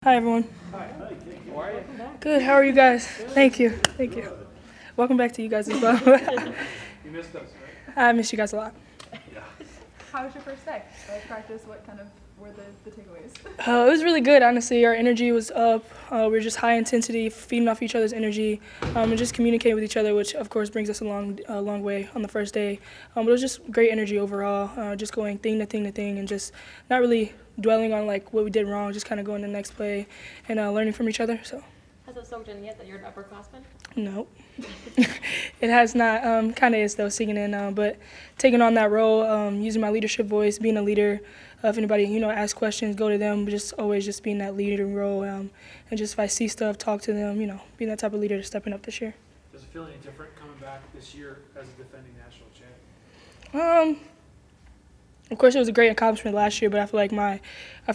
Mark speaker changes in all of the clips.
Speaker 1: Hi, everyone.
Speaker 2: Hi, how are you?
Speaker 1: Good. How are you guys? Thank you. Thank you. Welcome back to you guys as well.
Speaker 2: You missed us, right?
Speaker 1: I miss you guys a lot.
Speaker 2: Yeah.
Speaker 3: How was your first day? Practice, what kind of were the takeaways?
Speaker 1: It was really good, honestly. Our energy was up. We were just high intensity, feeding off each other's energy, and just communicating with each other, which of course brings us a long way on the first day. But it was just great energy overall, just going thing to thing to thing, and just not really dwelling on like what we did wrong, just kind of going to the next play and learning from each other. So.
Speaker 4: Has it soaked in yet that you're an upperclassman?
Speaker 1: No. It has not. Kind of is, though, sinking in. But taking on that role, using my leadership voice, being a leader. If anybody, asks questions, go to them. But just always just being that leader role. And just if I see stuff, talk to them, being that type of leader that's stepping up this year.
Speaker 2: Does it feel any different coming back this year as a defending national champ?
Speaker 1: Of course, it was a great accomplishment last year, but I feel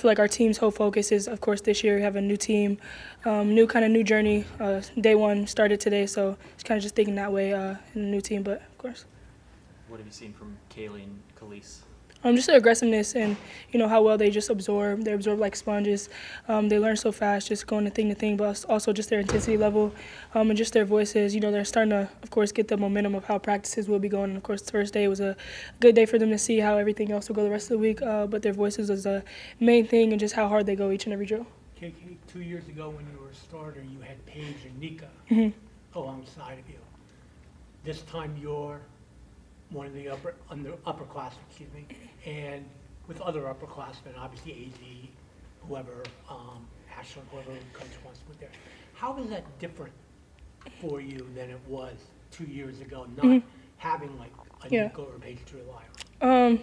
Speaker 1: like our team's whole focus is, of course, this year we have a new team, new journey. Day one started today, so it's kind of just thinking that way in a new team. But of course,
Speaker 5: what have you seen from Kaylee and Khalees?
Speaker 1: Just their aggressiveness and how well they just absorb. They absorb like sponges. They learn so fast, just going to thing, but also just their intensity level and just their voices. They're starting to, of course, get the momentum of how practices will be going. And of course, the first day was a good day for them to see how everything else will go the rest of the week. But their voices is the main thing, and just how hard they go each and every drill.
Speaker 6: KK, 2 years ago when you were a starter, you had Paige and Nika alongside of you. This time you're one of the upperclassmen, and with other upperclassmen, obviously AZ, whoever, Ashland, whoever the coach wants to put there. How is that different for you than it was 2 years ago, not having like a Nika or Paige to rely on?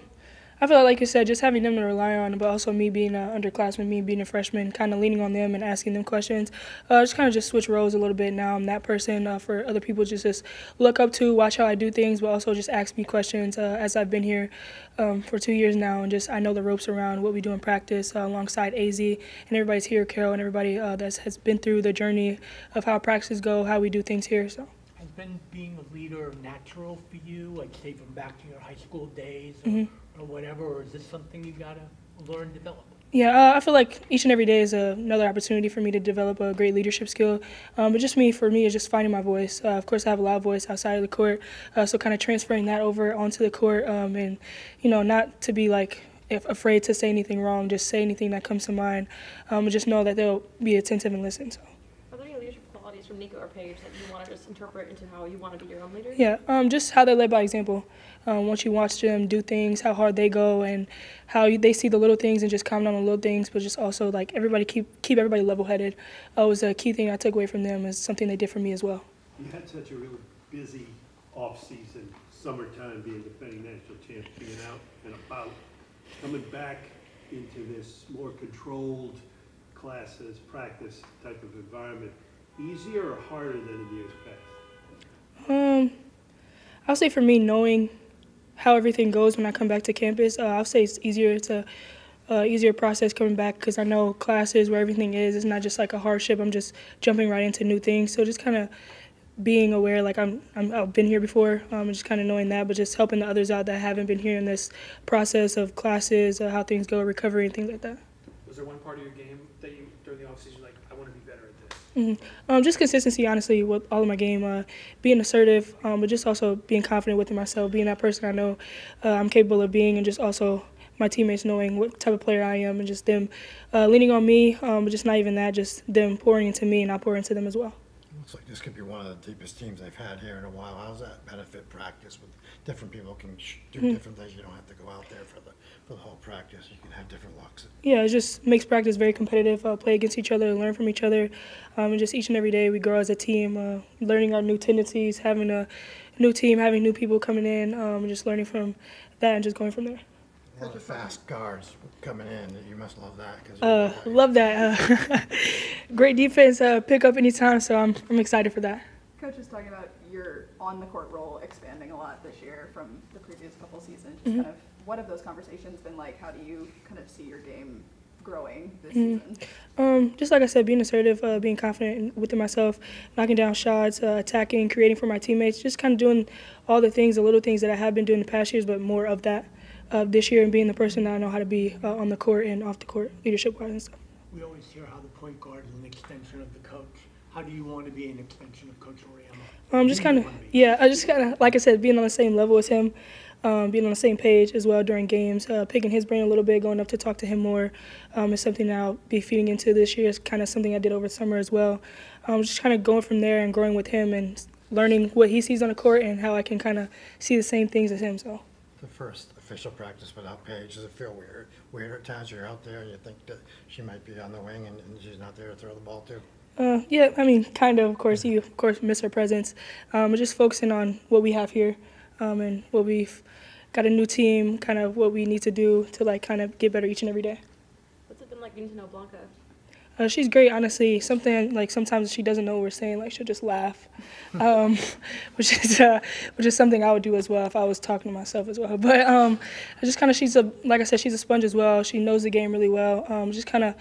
Speaker 1: I feel like you said, just having them to rely on, but also me being an underclassman, me being a freshman, kind of leaning on them and asking them questions. Just kind of just switch roles a little bit. Now I'm that person for other people just look up to, watch how I do things, but also just ask me questions as I've been here for 2 years now, and just I know the ropes around what we do in practice alongside AZ and everybody's here, Carol, and everybody that has been through the journey of how practices go, how we do things here. So.
Speaker 6: Has been being a leader natural for you, like say from back to your high school days or whatever, or is this something you gotta learn and develop?
Speaker 1: Yeah, I feel like each and every day is another opportunity for me to develop a great leadership skill. But for me, is just finding my voice. Of course, I have a loud voice outside of the court, so kind of transferring that over onto the court and, not to be like afraid to say anything wrong, just say anything that comes to mind, and just know that they'll be attentive and listen. So.
Speaker 4: Are there any leadership qualities from Nika or Paige that you want to just interpret into how you want to be your own leader?
Speaker 1: Yeah, just how they led by example. Once you watch them do things, how hard they go, and how they see the little things and just comment on the little things, but just also like everybody keep everybody level-headed. Was a key thing I took away from them, is something they did for me as well.
Speaker 7: You had such a really busy off-season, summertime, being defending national champs, being out and about, coming back into this more controlled classes, practice type of environment. Easier or harder than in years past?
Speaker 1: I'll say for me, knowing how everything goes when I come back to campus, I'll say it's easier. It's a easier process coming back because I know classes where everything is. It's not just like a hardship. I'm just jumping right into new things. So just kind of being aware, like I've been here before, and just kind of knowing that, but just helping the others out that haven't been here in this process of classes, how things go, recovery, and things like that.
Speaker 2: Was there one part of your game that you, during the offseason, like, I want to be better at this?
Speaker 1: Just consistency, honestly, with all of my game, being assertive, but just also being confident within myself, being that person I know I'm capable of being, and just also my teammates knowing what type of player I am, and just them leaning on me, but just not even that, just them pouring into me and I pour into them as well.
Speaker 8: Looks like this could be one of the deepest teams they've had here in a while. How does that benefit practice with different people can do different things? You don't have to go out there for the whole practice. You can have different looks.
Speaker 1: Yeah, it just makes practice very competitive, play against each other, learn from each other, and just each and every day we grow as a team, learning our new tendencies, having a new team, having new people coming in, and just learning from that and just going from there.
Speaker 8: A lot of fast guards coming in. You must love that.
Speaker 1: Love that. Great defense, pick up anytime, so I'm excited for that.
Speaker 3: Coach was talking about your on-the-court role expanding a lot this year from the previous couple seasons. Just kind of, what have those conversations been like? How do you kind of see your game growing this season?
Speaker 1: Just like I said, being assertive, being confident within myself, knocking down shots, attacking, creating for my teammates, just kind of doing all the things, the little things that I have been doing the past years, but more of that this year, and being the person that I know how to be on the court and off the court, leadership-wise and stuff.
Speaker 6: we always hear how the point guard is an extension of the coach. How do you want to be an extension of Coach Oriamo?
Speaker 1: Just kind of, yeah, I just kind of, like I said, being on the same level as him, being on the same page as well during games, picking his brain a little bit, going up to talk to him more is something that I'll be feeding into this year. It's kind of something I did over the summer as well. Just kind of going from there and growing with him and learning what he sees on the court and how I can kind of see the same things as him. So.
Speaker 8: The first official practice without Paige, does it feel weird? Weird at times you're out there and you think that she might be on the wing and she's not there to throw the ball to?
Speaker 1: Yeah, I mean, kind of. Of course, you miss her presence. But just focusing on what we have here, and what we've got a new team, kind of what we need to do to like kind of get better each and every day.
Speaker 4: What's it been like getting to know Blanca?
Speaker 1: She's great, honestly. Something like sometimes she doesn't know what we're saying, like she'll just laugh, which is something I would do as well if I was talking to myself as well. But I just kind of like I said, she's a sponge as well. She knows the game really well. Just kind of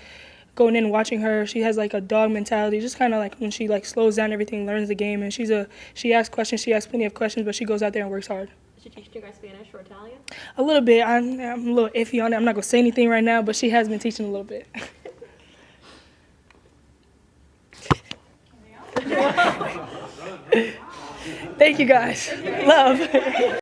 Speaker 1: going in and watching her, she has like a dog mentality. Just kind of like when she like slows down everything, learns the game, and she asks questions. She asks plenty of questions, but she goes out there and works hard.
Speaker 4: Is she teaching you guys Spanish or Italian?
Speaker 1: A little bit. I'm a little iffy on it. I'm not gonna say anything right now, but she has been teaching a little bit. Thank you guys. Love.